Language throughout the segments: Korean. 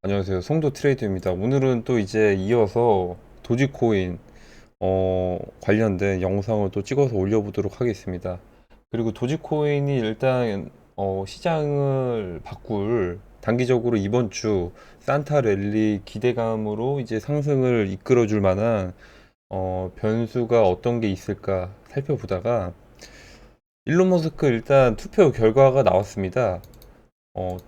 안녕하세요. 송도 트레이드입니다. 오늘은 또 이제 이어서 도지코인 관련된 영상을 또 찍어서 올려보도록 하겠습니다. 그리고 도지코인이 일단 시장을 바꿀 단기적으로 이번 주 산타 랠리 기대감으로 이제 상승을 이끌어줄 만한 변수가 어떤 게 있을까 살펴보다가 일론 머스크 일단 투표 결과가 나왔습니다.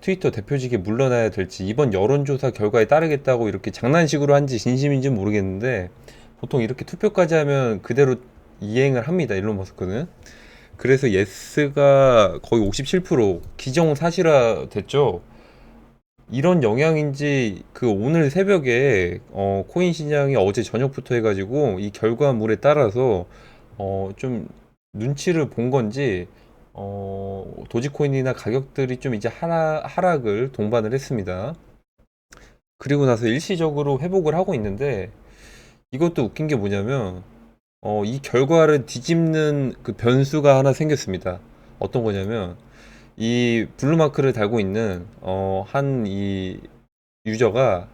트위터 대표직에 물러나야 될지 이번 여론조사 결과에 따르겠다고 이렇게 장난식으로 한지 진심인지 모르겠는데 보통 이렇게 투표까지 하면 그대로 이행을 합니다. 일론 머스크는. 그래서 예스가 거의 57% 기정사실화 됐죠. 이런 영향인지 그 오늘 새벽에 코인 시장이 어제 저녁부터 해가지고 이 결과물에 따라서 좀 눈치를 본 건지 도지코인이나 가격들이 좀 이제 하락을 동반을 했습니다. 그리고 나서 일시적으로 회복을 하고 있는데 이것도 웃긴 게 뭐냐면 이 결과를 뒤집는 그 변수가 하나 생겼습니다. 어떤 거냐면 이 블루마크를 달고 있는 한 이 유저가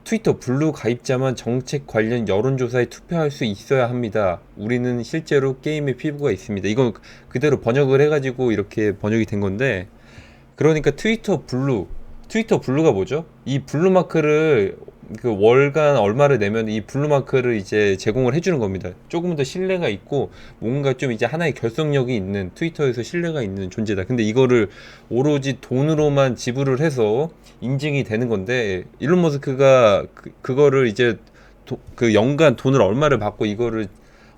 트위터 블루 가입자만 정책 관련 여론조사에 투표할 수 있어야 합니다. 우리는 실제로 게임에 피부가 있습니다. 이건 그대로 번역을 해가지고 이렇게 번역이 된 건데, 그러니까 트위터 블루가 뭐죠? 이 블루 마크를 그 월간 얼마를 내면 이 블루 마크를 이제 제공을 해주는 겁니다. 조금 더 신뢰가 있고 뭔가 좀 이제 하나의 결속력이 있는 트위터에서 신뢰가 있는 존재다. 근데 이거를 오로지 돈으로만 지불을 해서 인증이 되는 건데 일론 머스크가 그거를 이제 그 연간 돈을 얼마를 받고 이거를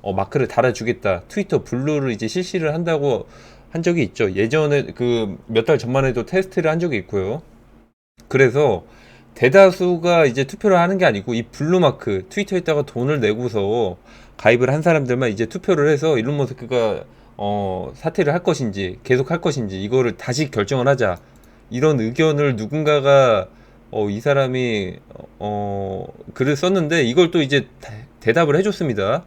마크를 달아주겠다. 트위터 블루를 이제 실시를 한다고 한 적이 있죠. 예전에 그 몇 달 전만 해도 테스트를 한 적이 있고요. 그래서 대다수가 이제 투표를 하는 게 아니고 이 블루마크 트위터에다가 돈을 내고서 가입을 한 사람들만 이제 투표를 해서 일론 머스크가 사퇴를 할 것인지 계속 할 것인지 이거를 다시 결정을 하자, 이런 의견을 누군가가 이 사람이 글을 썼는데 이걸 또 이제 대답을 해줬습니다.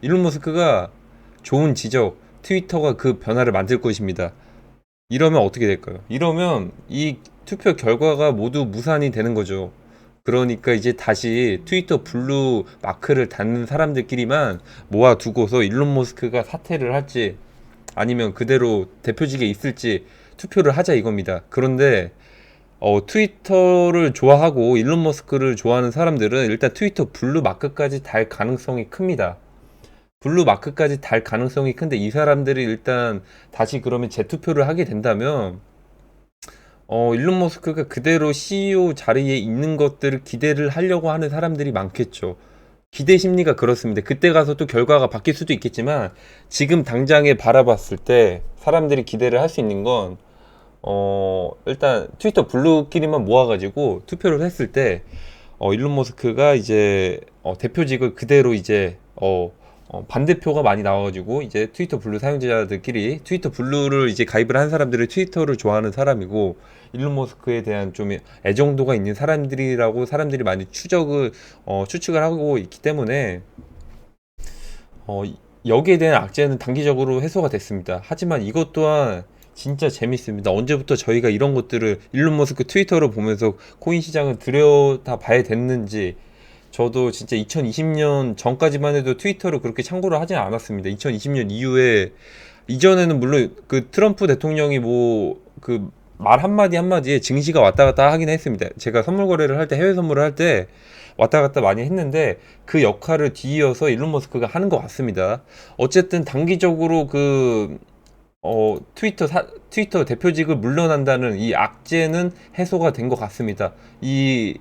일론 머스크가 좋은 지적, 트위터가 그 변화를 만들 것입니다. 이러면 어떻게 될까요? 이러면 이 투표 결과가 모두 무산이 되는 거죠. 그러니까 이제 다시 트위터 블루 마크를 닫는 사람들끼리만 모아두고서 일론 머스크가 사퇴를 할지 아니면 그대로 대표직에 있을지 투표를 하자 이겁니다. 그런데 트위터를 좋아하고 일론 머스크를 좋아하는 사람들은 일단 트위터 블루 마크까지 달 가능성이 큽니다. 블루 마크까지 달 가능성이 큰데 이 사람들이 일단 다시 그러면 재투표를 하게 된다면 일론 머스크가 그대로 CEO 자리에 있는 것들을 기대를 하려고 하는 사람들이 많겠죠. 기대 심리가 그렇습니다. 그때 가서 또 결과가 바뀔 수도 있겠지만 지금 당장에 바라봤을 때 사람들이 기대를 할 수 있는 건 일단 트위터 블루끼리만 모아가지고 투표를 했을 때 일론 머스크가 이제 대표직을 그대로 이제 반대표가 많이 나와가지고 이제 트위터 블루 사용자들끼리 트위터 블루를 이제 가입을 한 사람들이 트위터를 좋아하는 사람이고 일론 머스크에 대한 좀 애정도가 있는 사람들이라고 사람들이 많이 추측을 하고 있기 때문에 어, 여기에 대한 악재는 단기적으로 해소가 됐습니다. 하지만 이것 또한 진짜 재밌습니다. 언제부터 저희가 이런 것들을 일론 머스크 트위터를 보면서 코인 시장을 들여다 봐야 됐는지, 저도 진짜 2020년 전까지만 해도 트위터를 그렇게 참고를 하진 않았습니다. 2020년 이후에 이전에는 물론 그 트럼프 대통령이 뭐 그 말 한마디 한마디에 증시가 왔다 갔다 하긴 했습니다. 제가 선물 거래를 할 때, 해외 선물을 할 때 왔다 갔다 많이 했는데 그 역할을 뒤이어서 일론 머스크가 하는 것 같습니다. 어쨌든 단기적으로 트위터 대표직을 물러난다는 이 악재는 해소가 된 것 같습니다. 이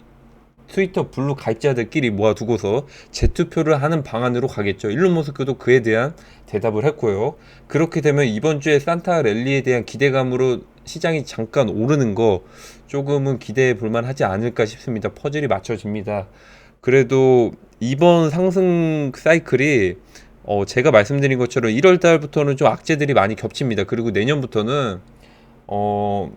트위터 블루 가입자들끼리 모아두고서 재투표를 하는 방안으로 가겠죠. 일론 머스크도 그에 대한 대답을 했고요. 그렇게 되면 이번 주에 산타 랠리에 대한 기대감으로 시장이 잠깐 오르는 거 조금은 기대해 볼만 하지 않을까 싶습니다. 퍼즐이 맞춰집니다. 그래도 이번 상승 사이클이 제가 말씀드린 것처럼 1월 달부터는 좀 악재들이 많이 겹칩니다. 그리고 내년부터는 어,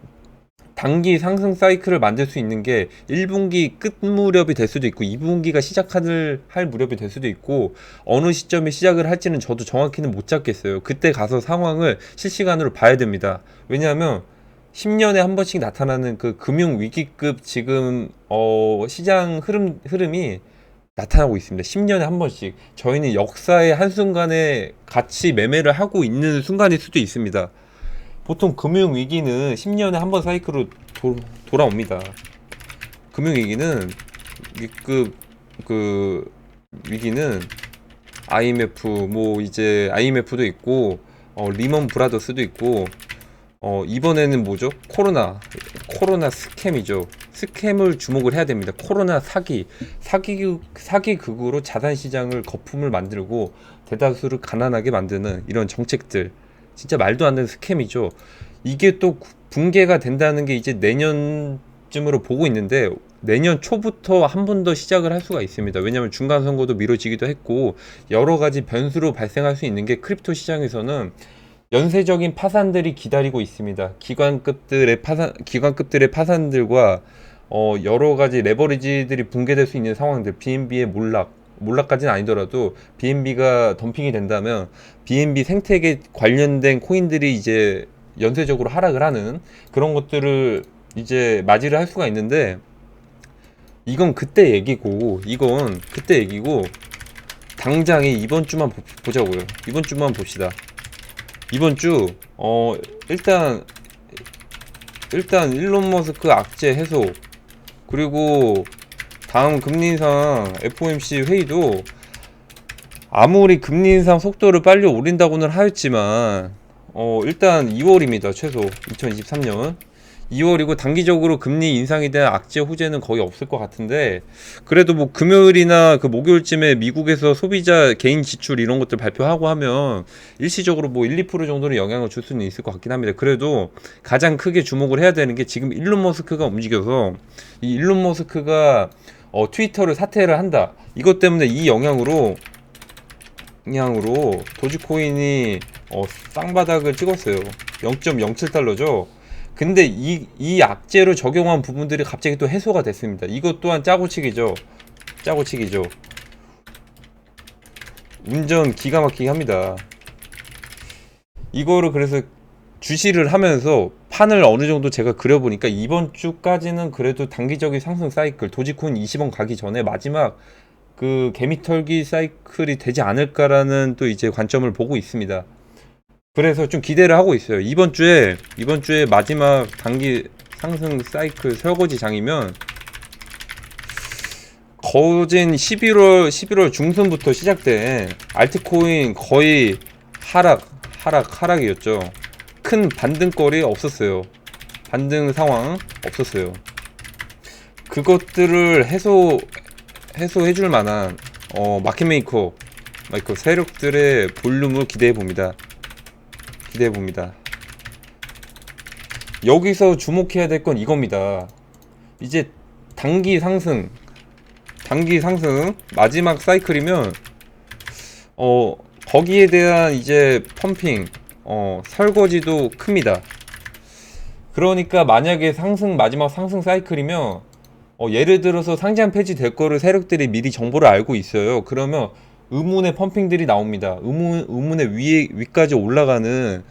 단기 상승 사이클을 만들 수 있는 게 1분기 끝 무렵이 될 수도 있고 2분기가 할 무렵이 될 수도 있고 어느 시점에 시작을 할지는 저도 정확히는 못 잡겠어요. 그때 가서 상황을 실시간으로 봐야 됩니다. 왜냐하면 10년에 한 번씩 나타나는 그 금융 위기급 지금 시장 흐름이 나타나고 있습니다. 10년에 한 번씩. 저희는 역사의 한순간에 같이 매매를 하고 있는 순간일 수도 있습니다. 보통 금융 위기는 10년에 한 번 사이클로 돌아옵니다. 금융 위기는 그 위기는 IMF 뭐 이제 IMF도 있고 리먼 브라더스도 있고 이번에는 뭐죠? 코로나 스캠이죠. 스캠을 주목을 해야 됩니다. 코로나 사기극으로 자산 시장을 거품을 만들고 대다수를 가난하게 만드는 이런 정책들, 진짜 말도 안 되는 스캠이죠. 이게 또 붕괴가 된다는 게 이제 내년쯤으로 보고 있는데, 내년 초부터 한 번 더 시작을 할 수가 있습니다. 왜냐하면 중간 선거도 미뤄지기도 했고 여러 가지 변수로 발생할 수 있는 게, 크립토 시장에서는 연쇄적인 파산들이 기다리고 있습니다. 기관급들의 파산들과 여러 가지 레버리지들이 붕괴될 수 있는 상황들, BNB의 몰락까지는 아니더라도 BNB가 덤핑이 된다면 BNB 생태계 관련된 코인들이 이제 연쇄적으로 하락을 하는 그런 것들을 이제 맞이를 할 수가 있는데, 이건 그때 얘기고 당장에 이번 주만 보자고요. 이번 주만 봅시다. 이번 주 일단 일론 머스크 악재 해소, 그리고 다음 금리 인상 FOMC 회의도 아무리 금리 인상 속도를 빨리 올린다고는 하였지만 일단 2월입니다. 최소 2023년 2월이고 단기적으로 금리 인상에 대한 악재 호재는 거의 없을 것 같은데, 그래도 뭐 금요일이나 그 목요일쯤에 미국에서 소비자 개인 지출 이런 것들 발표하고 하면 일시적으로 뭐 1~2% 정도는 영향을 줄 수는 있을 것 같긴 합니다. 그래도 가장 크게 주목을 해야 되는 게, 지금 일론 머스크가 움직여서 이 일론 머스크가 트위터를 사퇴를 한다. 이것 때문에 이 영향으로 도지코인이 쌍바닥을 찍었어요. 0.07달러죠. 근데 이 악재로 적용한 부분들이 갑자기 또 해소가 됐습니다. 이것 또한 짜고치기죠. 운전 기가 막히게 합니다. 이거를 그래서 주시를 하면서 판을 어느 정도 제가 그려보니까 이번 주까지는 그래도 단기적인 상승 사이클, 도지코인 20원 가기 전에 마지막 그 개미털기 사이클이 되지 않을까라는 또 이제 관점을 보고 있습니다. 그래서 좀 기대를 하고 있어요. 이번 주에 마지막 단기 상승 사이클 설거지 장이면, 거진 11월 중순부터 시작된 알트코인 거의 하락이었죠. 큰 반등거리 없었어요. 반등 상황 없었어요. 그것들을 해소해줄 만한 마켓메이커 세력들의 볼륨을 기대해 봅니다. 여기서 주목해야 될 건 이겁니다. 이제 단기 상승 마지막 사이클이면 거기에 대한 이제 펌핑 설거지도 큽니다. 그러니까 만약에 마지막 상승 사이클이면 예를 들어서 상장 폐지될 거를 세력들이 미리 정보를 알고 있어요. 그러면 의문의 펌핑들이 나옵니다. 의문의 위까지 올라가는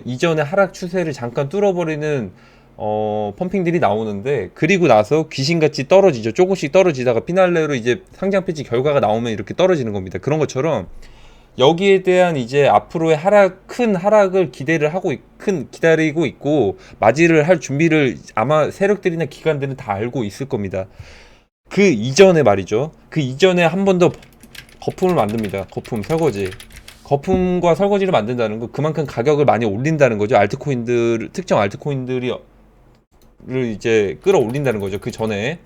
이전의 하락 추세를 잠깐 뚫어버리는 펌핑들이 나오는데, 그리고 나서 귀신같이 떨어지죠. 조금씩 떨어지다가 피날레로 이제 상장 폐지 결과가 나오면 이렇게 떨어지는 겁니다. 그런 것처럼 여기에 대한 이제 앞으로의 큰 하락을 기다리고 있고, 맞이를 할 준비를 아마 세력들이나 기관들은 다 알고 있을 겁니다. 그 이전에 말이죠. 그 이전에 한 번 더 거품을 만듭니다. 거품과 설거지를 만든다는 거, 그만큼 가격을 많이 올린다는 거죠. 특정 알트코인들을 이제 끌어올린다는 거죠. 그 전에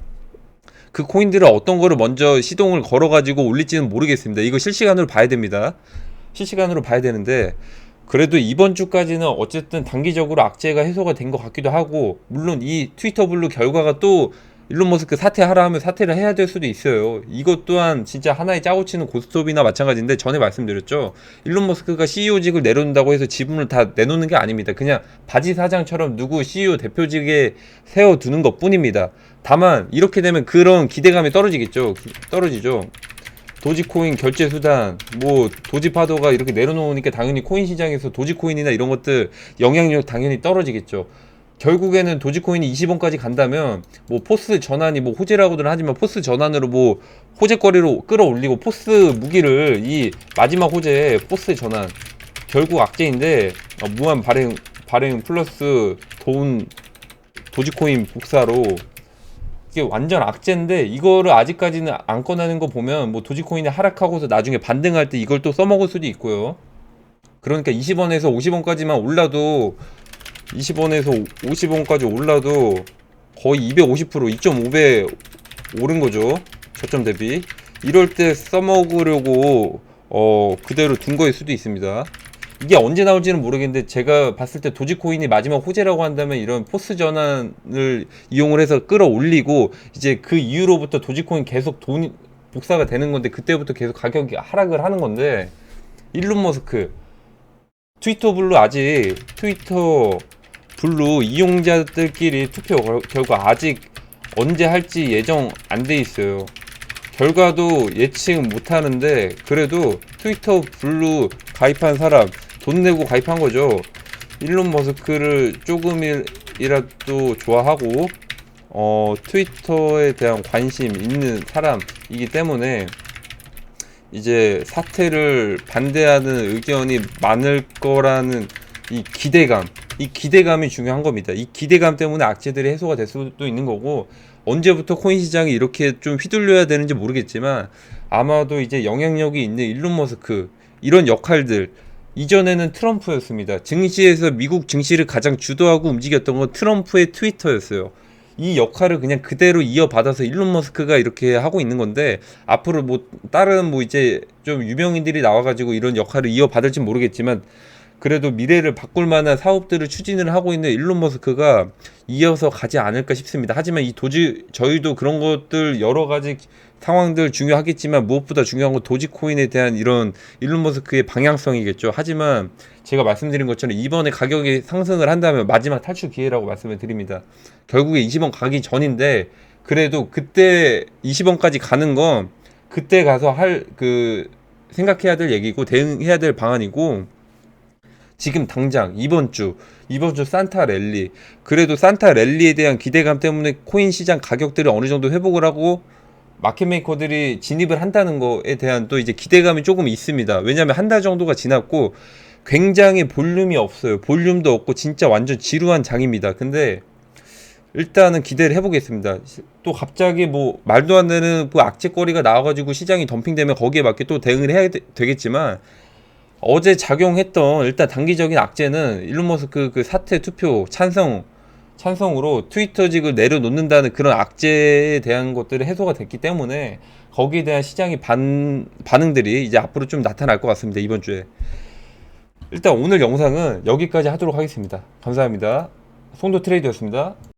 그 코인들을 어떤 거를 먼저 시동을 걸어가지고 올릴지는 모르겠습니다. 이거 실시간으로 봐야 됩니다. 실시간으로 봐야 되는데, 그래도 이번 주까지는 어쨌든 단기적으로 악재가 해소가 된 것 같기도 하고, 물론 이 트위터 블루 결과가 또 일론 머스크 사퇴하라 하면 사퇴를 해야 될 수도 있어요. 이것 또한 진짜 하나의 짜고 치는 고스톱이나 마찬가지인데, 전에 말씀드렸죠. 일론 머스크가 CEO직을 내놓는다고 해서 지분을 다 내놓는 게 아닙니다. 그냥 바지 사장처럼 누구 CEO 대표직에 세워두는 것 뿐입니다. 다만 이렇게 되면 그런 기대감이 떨어지죠. 도지코인 결제 수단, 뭐 도지파도가 이렇게 내려놓으니까 당연히 코인 시장에서 도지코인이나 이런 것들 영향력 당연히 떨어지겠죠. 결국에는 도지코인이 20원까지 간다면 뭐 포스 전환이 뭐 호재라고들 하지만 포스 전환으로 뭐 호재거리로 끌어올리고 포스 무기를 이 마지막 호재 포스 전환 결국 악재인데 무한 발행 플러스 돈 도지코인 복사로 이게 완전 악재인데 이거를 아직까지는 안 꺼내는 거 보면 뭐 도지코인이 하락하고서 나중에 반등할 때 이걸 또 써먹을 수도 있고요. 그러니까 20원에서 50원까지만 올라도 20원에서 50원까지 올라도 거의 250% 2.5배 오른 거죠. 저점 대비. 이럴 때 써먹으려고 그대로 둔 거일 수도 있습니다. 이게 언제 나올지는 모르겠는데 제가 봤을 때 도지코인이 마지막 호재라고 한다면 이런 포스 전환을 이용을 해서 끌어올리고 이제 그 이후로부터 도지코인 계속 돈 복사가 되는 건데 그때부터 계속 가격이 하락을 하는 건데 일론 머스크 트위터 블루 아직 트위터 블루 이용자들끼리 투표 결과 아직 언제 할지 예정 안 돼 있어요. 결과도 예측 못 하는데 그래도 트위터 블루 가입한 사람 돈 내고 가입한 거죠. 일론 머스크를 조금이라도 좋아하고 트위터에 대한 관심 있는 사람이기 때문에 이제 사태를 반대하는 의견이 많을 거라는 이 기대감이 중요한 겁니다. 이 기대감 때문에 악재들이 해소가 될 수도 있는 거고 언제부터 코인 시장이 이렇게 좀 휘둘려야 되는지 모르겠지만 아마도 이제 영향력이 있는 일론 머스크 이런 역할들 이전에는 트럼프였습니다. 증시에서 미국 증시를 가장 주도하고 움직였던 건 트럼프의 트위터였어요. 이 역할을 그냥 그대로 이어받아서 일론 머스크가 이렇게 하고 있는 건데 앞으로 뭐 다른 뭐 이제 좀 유명인들이 나와가지고 이런 역할을 이어받을지 모르겠지만 그래도 미래를 바꿀 만한 사업들을 추진을 하고 있는 일론 머스크가 이어서 가지 않을까 싶습니다. 하지만 저희도 그런 것들 여러 가지 상황들 중요하겠지만 무엇보다 중요한 건 도지코인에 대한 이런 일론 머스크의 방향성이겠죠. 하지만 제가 말씀드린 것처럼 이번에 가격이 상승을 한다면 마지막 탈출 기회라고 말씀을 드립니다. 결국에 20원 가기 전인데 그래도 그때 20원까지 가는 건 그때 가서 생각해야 될 얘기고 대응해야 될 방안이고 지금 당장 이번 주 산타 랠리 그래도 산타 랠리에 대한 기대감 때문에 코인 시장 가격들이 어느 정도 회복을 하고 마켓 메이커들이 진입을 한다는 거에 대한 또 이제 기대감이 조금 있습니다. 왜냐하면 한 달 정도가 지났고 굉장히 볼륨이 없어요. 볼륨도 없고 진짜 완전 지루한 장입니다. 근데 일단은 기대를 해보겠습니다. 또 갑자기 뭐 말도 안 되는 그 악재거리가 나와가지고 시장이 덤핑되면 거기에 맞게 또 대응을 해야 되겠지만 어제 작용했던 일단 단기적인 악재는 일론 머스크 그 사퇴 투표 찬성으로 트위터직을 내려놓는다는 그런 악재에 대한 것들이 해소가 됐기 때문에 거기에 대한 시장의 반응들이 이제 앞으로 좀 나타날 것 같습니다. 이번 주에. 일단 오늘 영상은 여기까지 하도록 하겠습니다. 감사합니다. 송도 트레이드였습니다.